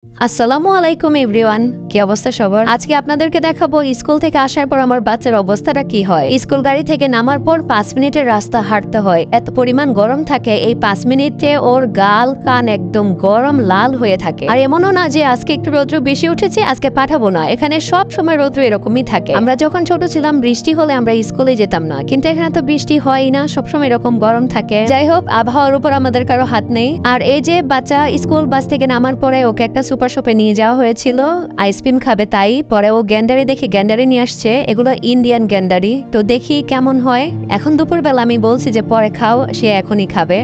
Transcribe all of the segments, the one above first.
আসসালামু আলাইকুম এভরিওয়ান, কি অবস্থা সবার? আজকে আপনাদেরকে দেখাবো স্কুল থেকে আসার পর আমার বাচ্চার অবস্থাটা কি হয়। স্কুল গাড়ি থেকে নামার পর 5 মিনিটের রাস্তা হাঁটতে হয়। এত পরিমাণ গরম থাকে, এই 5 মিনিটে ওর গাল কান একদম গরম লাল হয়ে থাকে। আর এমনও না যে আজকে একটু রৌদ্র বেশি উঠেছে আজকে পাঠাবো না, এখানে সব সময় রৌদ্র এরকমই থাকে। আমরা যখন ছোট ছিলাম বৃষ্টি হলে আমরা স্কুলে যেতাম না, কিন্তু এখানে তো বৃষ্টি হয় না, সবসময় এরকম গরম থাকে। যাই হোক, আবহাওয়ার উপর আমাদের কারো হাত নেই। আর এই যে বাচ্চা স্কুল বাস থেকে নামার পরে ওকে একটা সুপার শপে নিয়ে যাওয়া হয়েছিল আইসক্রিম খাবে, তাই পরে ও গ্যান্ডারি দেখে গ্যান্ডারি নিয়ে আসছে। এগুলো ইন্ডিয়ান গ্যান্ডারি, তো দেখি কেমন হয়। এখন দুপুরবেলা আমি বলছি যে পরে খাও, সে এখনই খাবে।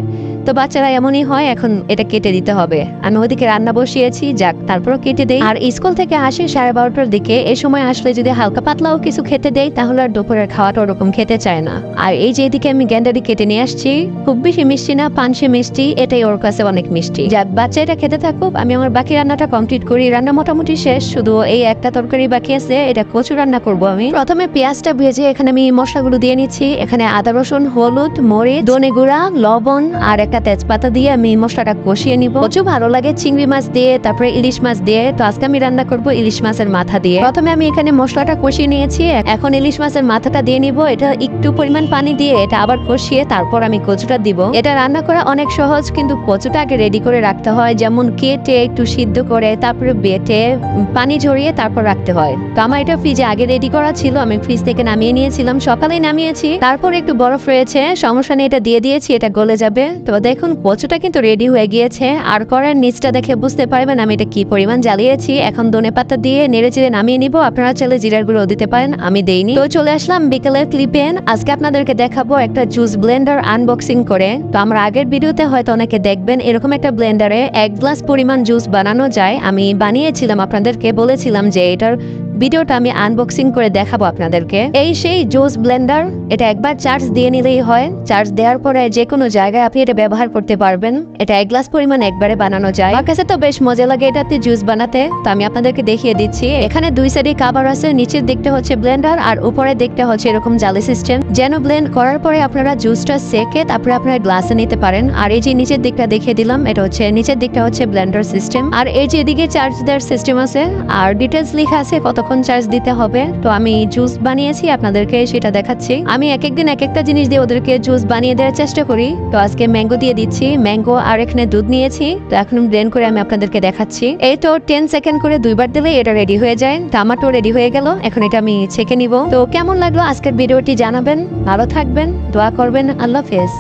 তো বাচ্চারা এমনই হয়, এখন এটা কেটে দিতে হবে। আমি ওদিকে রান্না বসিয়েছি, যাক তারপরও কেটে দেই। আর স্কুল থেকে আসে 12:30টার দিকে, এই সময় আসলে যদি হালকা পাতলাও কিছু খেতে দেয় তাহলে আর দুপুরের খাওয়াটা ওরকম খেতে চায় না। আর এই যে এদিকে আমি গ্যান্ডারি কেটে নিয়ে আসছি, খুব বেশি মিষ্টি না, পানসে মিষ্টি, এটাই ওর কাছে অনেক মিষ্টি। যাক বাচ্চা এটা খেতে থাকুক, আমি আমার বাকি রান্নাটা কমপ্লিট করি। রান্না মোটামুটি শেষ, শুধু এই একটা তরকারি বাকি আছে, এটা কচু রান্না করব আমি। প্রথমে পেঁয়াজটা ভেজে এখানে আমি মশলাগুলো দিয়ে নিচ্ছি। এখানে আদা রসুন হলুদ মরিচ ধনে গুঁড়া লবণ আর একটা তেজপাতা দিয়ে আমি মশলাটা কষিয়ে নিব। প্রচুর ভালো লাগে চিংড়ি মাছ দিয়ে, তারপরে ইলিশ মাছ দিয়ে। তো আজকে আমি রান্না করব ইলিশ মাছের মাথা দিয়ে। প্রথমে আমি এখানে মশলাটা কষিয়ে নিয়েছি, এখন ইলিশ মাছের মাথাটা দিয়ে নিব। এটা একটু পরিমাণ পানি দিয়ে এটা আবার কষিয়ে তারপর আমি কচুটা দিব। এটা রান্না করা অনেক সহজ, কিন্তু কচুটা আগে রেডি করে রাখতে হয়, যেমন কেটে একটু সিদ্ধ করে তারপরে বেটে পানি ঝরিয়ে তারপর রাখতে হয়। তো আমার এটা ফ্রিজে আগে রেডি করা ছিল, আমি ফ্রিজ থেকে নামিয়ে নিয়েছিলাম, সকালেই নামিয়েছি। তারপর একটু বরফ রয়েছে, সমস্যা নেই, এটা দিয়ে দিয়েছি, এটা গলে যাবে। তো দেখুন কচুটা কিন্তু রেডি হয়ে গিয়েছে। আর কড়াইয়ের নিচটা দেখে বুঝতে পারবেন আমি এটা কি পরিমাণ জ্বালিয়েছি। এখন ধনেপাতা দিয়ে নেড়ে চেড়ে নামিয়ে নিব। আপনারা চাইলে জিরার গুঁড়ো দিতে পারেন, আমি দেইনি। তো চলে আসলাম বিকেলের ক্লিপে। আজকে আপনাদেরকে দেখাবো একটা জুস ব্লেন্ডার আনবক্সিং করে। তো আমরা আগের ভিডিওতে হয়তো অনেকে দেখবেন, এরকম একটা ব্লেন্ডারে 1 গ্লাস পরিমাণ জুস বানানো যায়। আমি বানিয়েছিলাম, আপনাদেরকে বলেছিলাম যে এটার ভিডিওটা আমি আনবক্সিং করে দেখাবো আপনাদেরকে। এই সেই জুস ব্লেন্ডার, এটা একবার চার্জ দিয়ে নিলেই হয়। চার্জ দেওয়ার পরে যে কোনো জায়গায় আপনি এটা ব্যবহার করতে পারবেন। এটা 1 গ্লাস পরিমাণ একবারে বানানো যায়। আমার কাছে তো বেশ মজা লাগে এটাতে জুস বানাতে, তো আমি আপনাদেরকে দেখিয়ে দিচ্ছি। এখানে দুই সাইডে কভার আছে, নিচের দিকটা হচ্ছে ব্লেন্ডার আর উপরের দিকটা হচ্ছে এরকম জালি সিস্টেম, যেন ব্লেন্ড করার পরে আপনারা জুসটা সেকে তারপরে আপনারা গ্লাসে নিতে পারেন। আর এই যে নিচের দিকটা দেখিয়ে দিলাম, এটা হচ্ছে নিচের দিকটা হচ্ছে ব্লেন্ডার সিস্টেম। আর এই যে এদিকে চার্জ দেওয়ার সিস্টেম আছে আর ডিটেলস লেখা আছে কতক্ষণ চার্জ দিতে হবে। তো আমি জুস বানিয়েছি, আপনাদেরকে সেটা দেখাচ্ছি। আমি এক একদিন এক একটা জিনিস দিয়ে ওদেরকে জুস বানিয়ে দেওয়ার চেষ্টা করি। তো আজকে ম্যাঙ্গো দিয়ে দিচ্ছি, ম্যাঙ্গো আর এখানে দুধ নিয়েছি। তো এখন ব্লেন্ড করে আমি আপনাদেরকে দেখাচ্ছি। এই তো 10 সেকেন্ড করে দুইবার দিলে এটা রেডি হয়ে যায়। তো আমারটাও রেডি হয়ে গেল, এখন এটা আমি ছেঁকে নিব। তো কেমন লাগলো আজকের ভিডিওটি জানাবেন, ভালো থাকবেন, দোয়া করবেন, আল্লাহ হাফেজ।